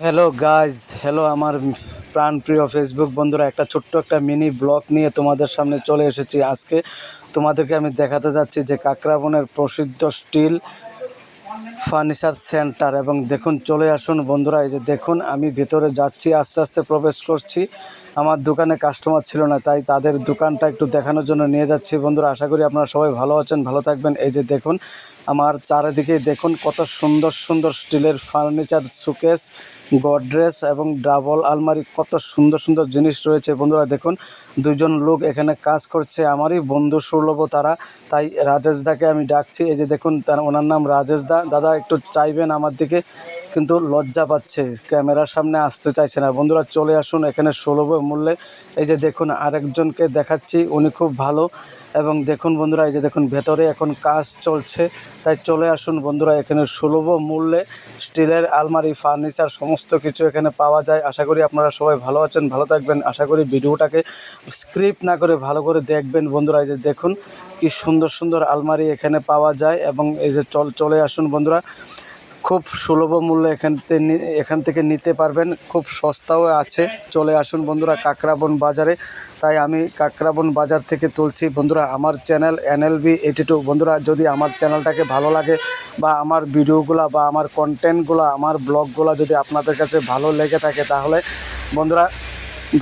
Hello guys, hello আমার প্রাণপ্রিয় Facebook বন্ধুরা, একটা ছোট্ট একটা মিনি ব্লগ নিয়ে তোমাদের সামনে চলে এসেছি। আজকে তোমাদেরকে আমি দেখাতে যাচ্ছি যে কাকরাবনের প্রসিদ্ধ স্টিল ফার্নিচার সেন্টার। এবং দেখুন, চলে আসুন বন্ধুরা, এই যে দেখুন আমি ভেতরে যাচ্ছি, আস্তে আস্তে প্রবেশ করছি। আমার দোকানে কাস্টমার ছিল না, তাই তাদের দোকানটা একটু দেখানোর জন্য নিয়ে যাচ্ছি বন্ধুরা। আশা করি আপনারা সবাই ভালো আছেন, ভালো থাকবেন। এই যে দেখুন আমার চারিদিকে দেখুন কত সুন্দর সুন্দর স্টিলের ফার্নিচার, শোকেস, গডরেজ এবং ডাবল আলমারি, কত সুন্দর সুন্দর জিনিস রয়েছে বন্ধুরা। দেখুন দুইজন লোক এখানে কাজ করছে, আমারই বন্ধু সুলভ তারা, তাই রাজেশ দাকে আমি ডাকছি। এই যে দেখুন ওনার নাম রাজেশ দা। দাদা একটু চাইবেন আমার দিকে, কিন্তু লজ্জা পাচ্ছে, ক্যামেরার সামনে আসতে চাইছে না। বন্ধুরা চলে আসুন এখানে সুলভ মূল্যে। এই যে দেখুন আরেকজনকে দেখাচ্ছি, উনি খুব ভালো। এবং দেখুন বন্ধুরা, এই যে দেখুন ভেতরে এখন কাজ চলছে, তাই চলে আসুন বন্ধুরা, এখানে সুলভ মূল্যে স্টিলের আলমারি, ফার্নিচার সমস্ত কিছু এখানে পাওয়া যায়। আশা করি আপনারা সবাই ভালো আছেন, ভালো থাকবেন। আশা করি ভিডিওটাকে স্ক্রিপ্ট না করে ভালো করে দেখবেন বন্ধুরা। এই যে দেখুন কি সুন্দর সুন্দর আলমারি এখানে পাওয়া যায়। এবং এই যে চলে আসুন বন্ধুরা, খুব সুলভ মূল্যে এখান থেকে নিতে পারবেন, খুব সস্তাও আছে। চলে আসুন বন্ধুরা কাকরাবন বাজারে। তাই আমি কাকরাবন বাজার থেকে তুলছি বন্ধুরা। আমার চ্যানেল NLB82 বন্ধুরা, যদি আমার চ্যানেলটাকে ভালো লাগে বা আমার ভিডিওগুলো বা আমার কন্টেন্টগুলো, আমার ব্লগগুলো যদি আপনাদের কাছে ভালো লেগে থাকে, তাহলে বন্ধুরা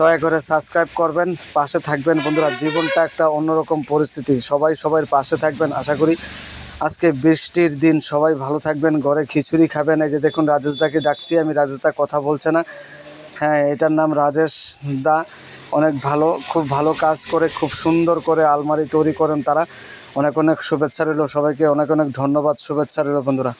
দয়া করে সাবস্ক্রাইব করবেন, পাশে থাকবেন বন্ধুরা। জীবনটা একটা অন্যরকম পরিস্থিতি, সবাই সবার পাশে থাকবেন। আশা করি আজকে বৃষ্টির দিন, সবাই ভালো থাকবেন, ঘরে খিচুড়ি খাবেন। এই যে দেখুন রাজেশ দাকে ডাকছি আমি, রাজেশ দা কথা বলছে না। হ্যাঁ, এটার নাম রাজেশ দা, অনেক ভালো, খুব ভালো কাজ করে, খুব সুন্দর করে আলমারি তৈরি করেন তারা। অনেক অনেক শুভেচ্ছা রইল সবাইকে, অনেক অনেক ধন্যবাদ, শুভেচ্ছা রইল বন্ধুরা।